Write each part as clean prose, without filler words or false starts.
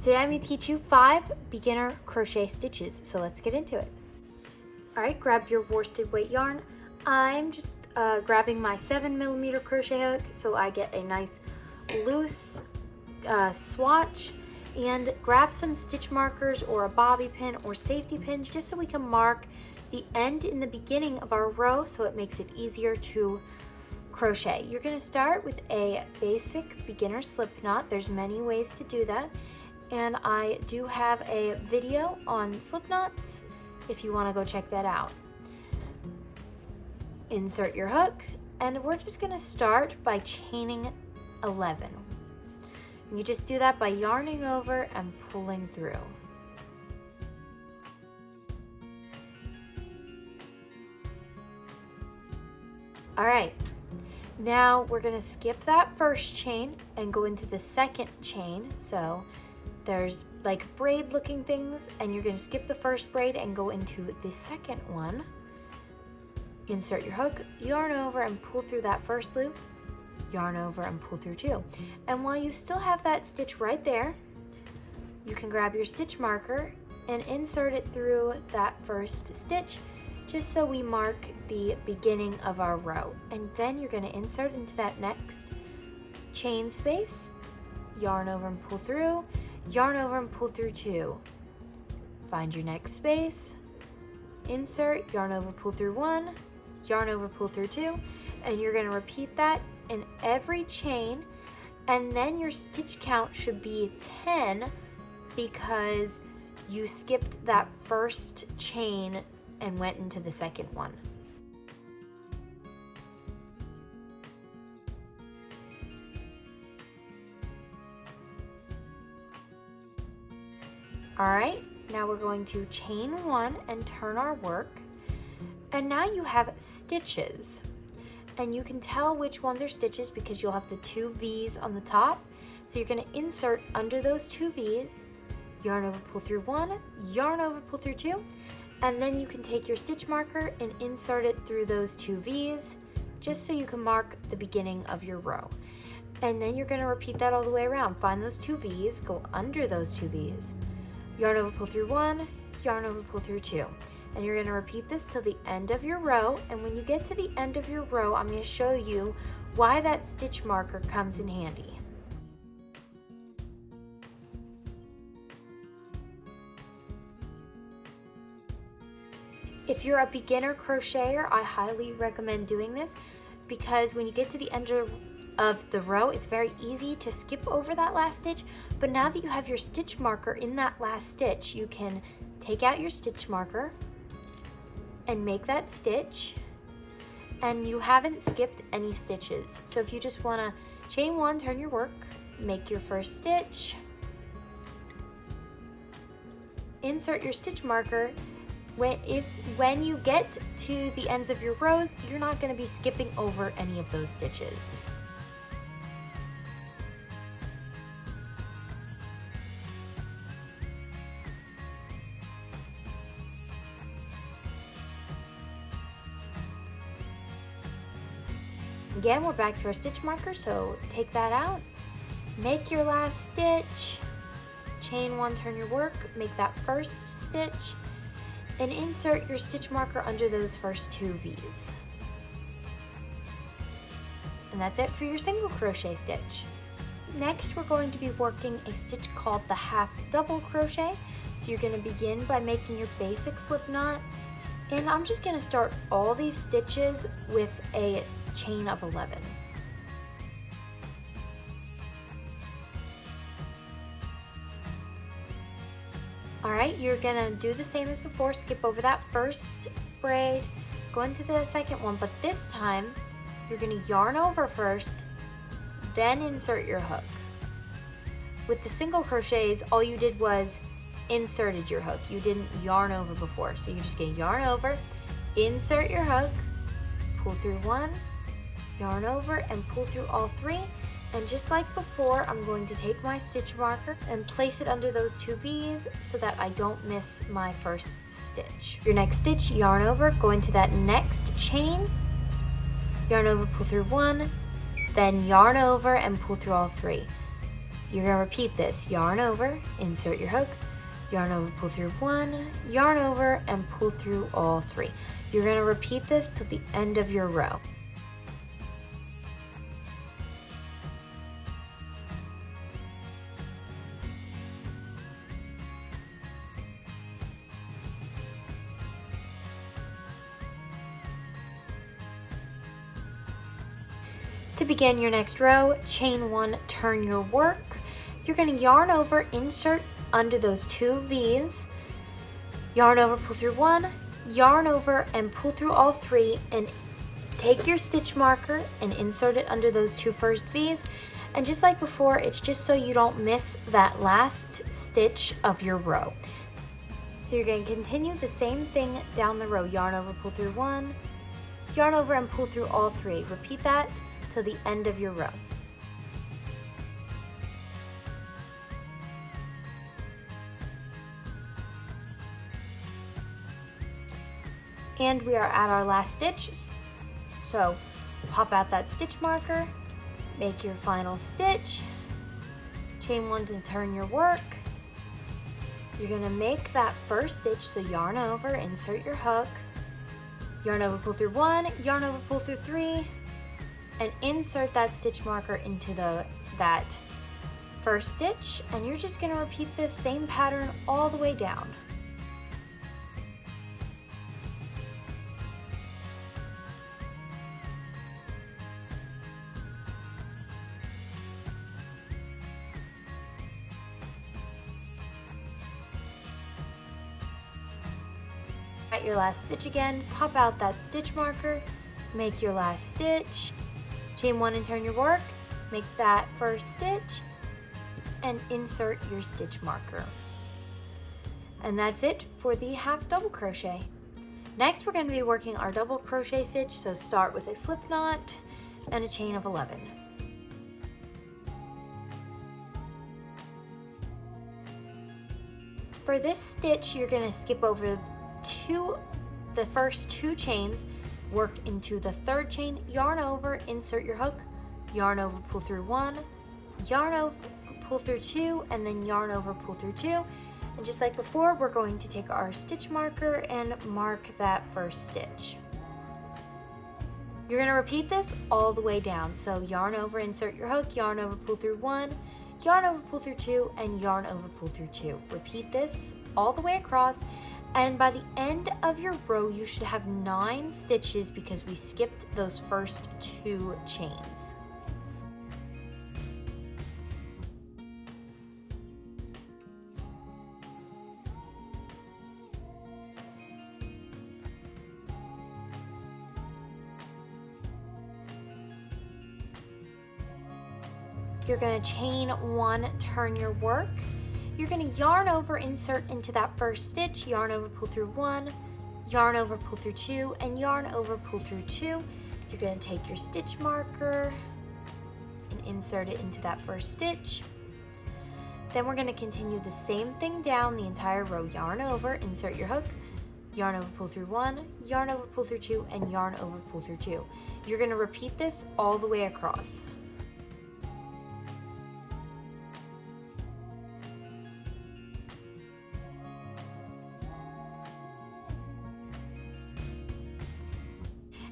Today I'm going to teach you 5 beginner crochet stitches, so let's get into it. Alright, grab your worsted weight yarn. I'm just grabbing my 7mm crochet hook so I get a nice loose swatch, and grab some stitch markers or a bobby pin or safety pins just so we can mark the end and the beginning of our row so it makes it easier to crochet. You're going to start with a basic beginner slip knot. There's many ways to do that, and I do have a video on slip knots if you want to go check that out. Insert your hook, and we're just going to start by chaining 11. And you just do that by yarning over and pulling through. All right, now we're going to skip that first chain and go into the second chain. So there's like braid looking things, and you're going to skip the first braid and go into the second one. Insert your hook, yarn over and pull through that first loop, yarn over and pull through 2. And while you still have that stitch right there, you can grab your stitch marker and insert it through that first stitch just so we mark the beginning of our row. And then you're going to insert into that next chain space, yarn over and pull through, yarn over and pull through 2. Find your next space, insert, yarn over, pull through 1, yarn over, pull through 2, and you're going to repeat that in every chain. And then your stitch count should be 10 because you skipped that first chain and went into the second one. All right, now we're going to chain 1 and turn our work. And now you have stitches. And you can tell which ones are stitches because you'll have the 2 V's on the top. So you're going to insert under those 2 V's, yarn over, pull through 1, yarn over, pull through 2, and then you can take your stitch marker and insert it through those 2 V's just so you can mark the beginning of your row. And then you're going to repeat that all the way around. Find those 2 V's, go under those 2 V's, yarn over, pull through 1, yarn over, pull through 2. And you're going to repeat this till the end of your row. And when you get to the end of your row, I'm going to show you why that stitch marker comes in handy. If you're a beginner crocheter, I highly recommend doing this because when you get to the end of the row, it's very easy to skip over that last stitch. But now that you have your stitch marker in that last stitch, you can take out your stitch marker and make that stitch, and you haven't skipped any stitches. So if you just want to chain 1, turn your work, make your first stitch, insert your stitch marker. When you get to the ends of your rows, you're not going to be skipping over any of those stitches. Again, we're back to our stitch marker, so take that out, make your last stitch, chain 1, turn your work, make that first stitch, and insert your stitch marker under those first 2 V's. And that's it for your single crochet stitch. Next, we're going to be working a stitch called the half double crochet. So you're going to begin by making your basic slip knot, and I'm just going to start all these stitches with a chain of 11. All right, you're gonna do the same as before, skip over that first braid, go into the second one, but this time you're gonna yarn over first, then insert your hook. With the single crochets, all you did was inserted your hook. You didn't yarn over before, so you're just gonna yarn over, insert your hook, pull through 1, yarn over and pull through all 3, and just like before, I'm going to take my stitch marker and place it under those 2 V's so that I don't miss my first stitch. Your next stitch, yarn over, go into that next chain, yarn over, pull through 1, then yarn over and pull through all 3. You're gonna repeat this. Yarn over, insert your hook, yarn over, pull through 1, yarn over, and pull through all 3. You're gonna repeat this till the end of your row. To begin your next row, chain 1, turn your work. You're going to yarn over, insert under those 2 V's, yarn over, pull through 1, yarn over, and pull through all 3, and take your stitch marker and insert it under those 2 first V's. And just like before, it's just so you don't miss that last stitch of your row. So you're going to continue the same thing down the row. Yarn over, pull through 1, yarn over, and pull through all 3. Repeat that to the end of your row. And we are at our last stitch. So pop out that stitch marker, make your final stitch, chain 1 to turn your work. You're gonna make that first stitch, so yarn over, insert your hook, yarn over, pull through 1, yarn over, pull through 3, and insert that stitch marker into that first stitch, and you're just going to repeat this same pattern all the way down. At your last stitch again, pop out that stitch marker, make your last stitch, chain 1 and turn your work, make that first stitch, and insert your stitch marker. And that's it for the half double crochet. Next, we're going to be working our double crochet stitch, so start with a slip knot and a chain of 11. For this stitch, you're going to skip over the first 2 chains, work into the 3rd chain, yarn over, insert your hook, yarn over, pull through 1, yarn over, pull through 2, and then yarn over, pull through 2. And just like before, we're going to take our stitch marker and mark that first stitch. You're going to repeat this all the way down. So yarn over, insert your hook, yarn over, pull through 1, yarn over, pull through 2, and yarn over, pull through 2. Repeat this all the way across. And by the end of your row, you should have 9 stitches because we skipped those first 2 chains. You're going to chain 1, turn your work. You're going to yarn over, insert into that first stitch, yarn over, pull through 1, yarn over, pull through 2, and yarn over, pull through 2. You're going to take your stitch marker and insert it into that first stitch. Then we're going to continue the same thing down the entire row. Yarn over, insert your hook, yarn over, pull through 1, yarn over, pull through 2, and yarn over, pull through 2. You're going to repeat this all the way across.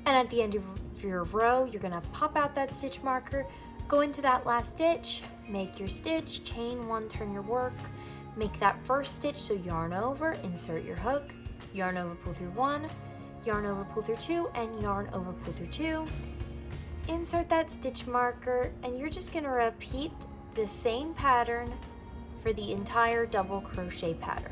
And at the end of your row, you're going to pop out that stitch marker, go into that last stitch, make your stitch, chain 1, turn your work, make that first stitch, so yarn over, insert your hook, yarn over, pull through 1, yarn over, pull through 2, and yarn over, pull through 2. Insert that stitch marker, and you're just going to repeat the same pattern for the entire double crochet pattern.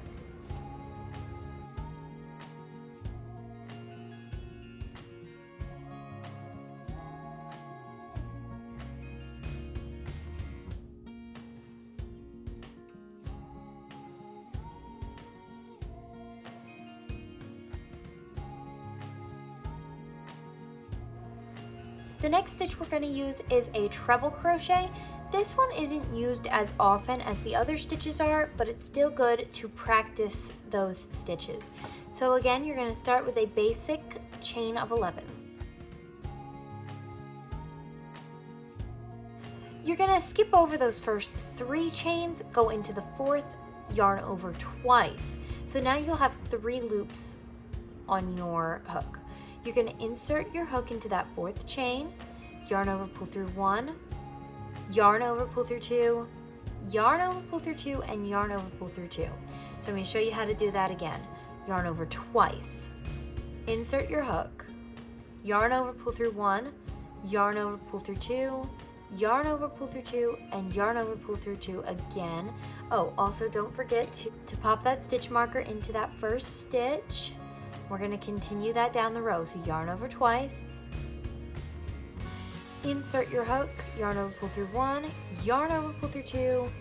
The next stitch we're going to use is a treble crochet. This one isn't used as often as the other stitches are, but it's still good to practice those stitches. So again, you're going to start with a basic chain of 11. You're gonna skip over those first 3 chains, go into the 4th, yarn over twice. So now you'll have 3 loops on your hook. You're gonna insert your hook into that 4th chain, yarn over, pull through 1, yarn over, pull through 2, yarn over, pull through 2, and yarn over, pull through 2. So I'm gonna show you how to do that again. Yarn over twice, insert your hook, yarn over, pull through 1, yarn over, pull through 2, yarn over, pull through 2, and yarn over, pull through 2 again. Oh, also don't forget to pop that stitch marker into that first stitch. We're going to continue that down the row. So yarn over twice, insert your hook, yarn over, pull through 1, yarn over, pull through 2,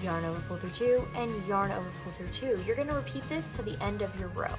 yarn over, pull through 2, and yarn over, pull through 2. You're going to repeat this to the end of your row.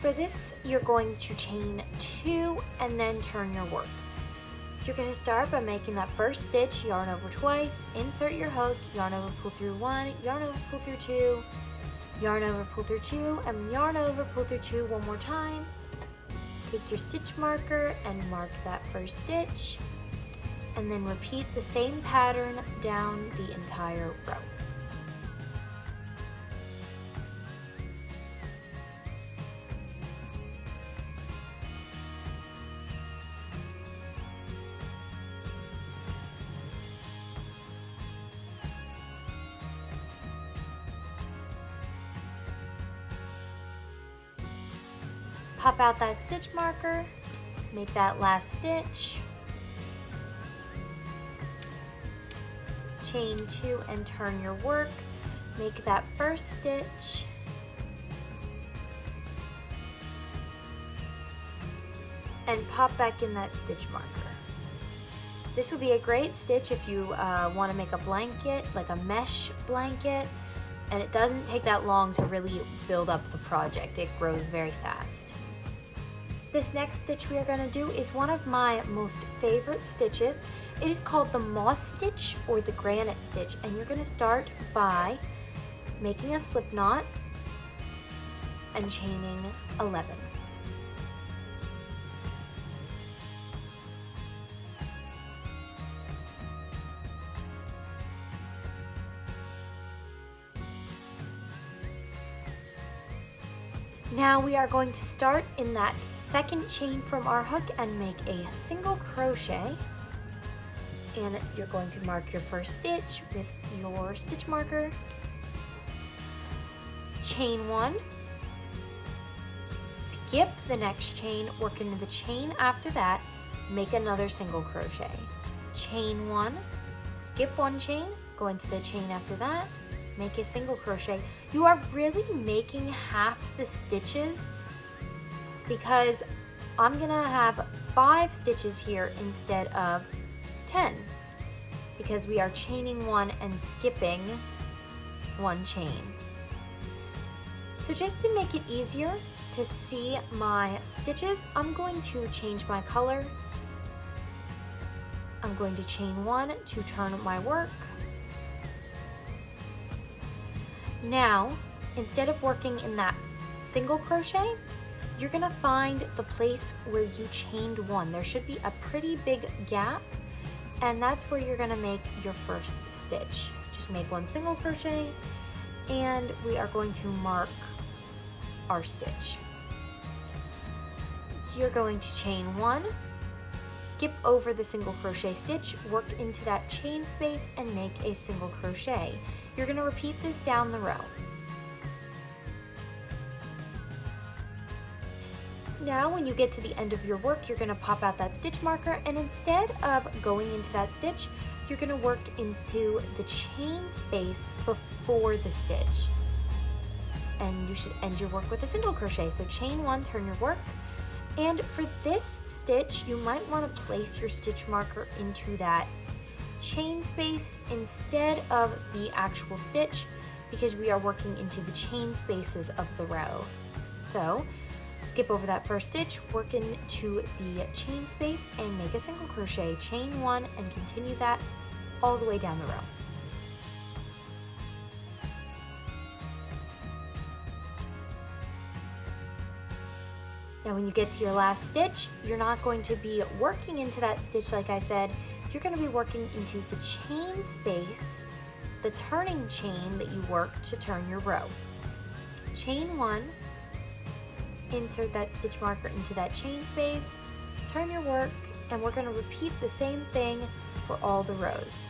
For this, you're going to chain 2 and then turn your work. You're going to start by making that first stitch, yarn over twice, insert your hook, yarn over, pull through 1, yarn over, pull through 2, yarn over, pull through 2, and yarn over, pull through 2 one more time. Take your stitch marker and mark that first stitch, and then repeat the same pattern down the entire row. Pop out that stitch marker, make that last stitch, chain 2 and turn your work, make that first stitch, and pop back in that stitch marker. This would be a great stitch if you want to make a blanket, like a mesh blanket, and it doesn't take that long to really build up the project. It grows very fast. This next stitch we are going to do is one of my most favorite stitches. It is called the moss stitch or the granite stitch, and you're going to start by making a slip knot and chaining 11. Now we are going to start in that second chain from our hook and make a single crochet, and you're going to mark your first stitch with your stitch marker, chain 1, skip the next chain, work into the chain after that, make another single crochet, chain 1, skip 1 chain, go into the chain after that, make a single crochet. You are really making half the stitches because I'm gonna have 5 stitches here instead of 10 because we are chaining 1 and skipping 1 chain. So just to make it easier to see my stitches, I'm going to change my color. I'm going to chain 1 to turn my work. Now, instead of working in that single crochet, you're gonna find the place where you chained 1. There should be a pretty big gap, and that's where you're gonna make your first stitch. Just make 1 single crochet, and we are going to mark our stitch. You're going to chain 1, skip over the single crochet stitch, work into that chain space, and make a single crochet. You're gonna repeat this down the row. Now when you get to the end of your work, you're gonna pop out that stitch marker, and instead of going into that stitch, you're gonna work into the chain space before the stitch. And you should end your work with a single crochet. So chain 1, turn your work. And for this stitch, you might wanna place your stitch marker into that chain space instead of the actual stitch because we are working into the chain spaces of the row. So skip over that first stitch, work into the chain space and make a single crochet, chain 1, and continue that all the way down the row. Now when you get to your last stitch, you're not going to be working into that stitch like I said, you're going to be working into the chain space, the turning chain that you work to turn your row. Chain 1, insert that stitch marker into that chain space, turn your work, and we're going to repeat the same thing for all the rows.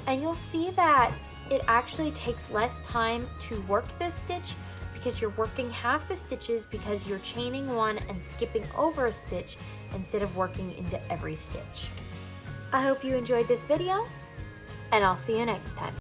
And you'll see that it actually takes less time to work this stitch because you're working half the stitches because you're chaining 1 and skipping over a stitch instead of working into every stitch. I hope you enjoyed this video, and I'll see you next time.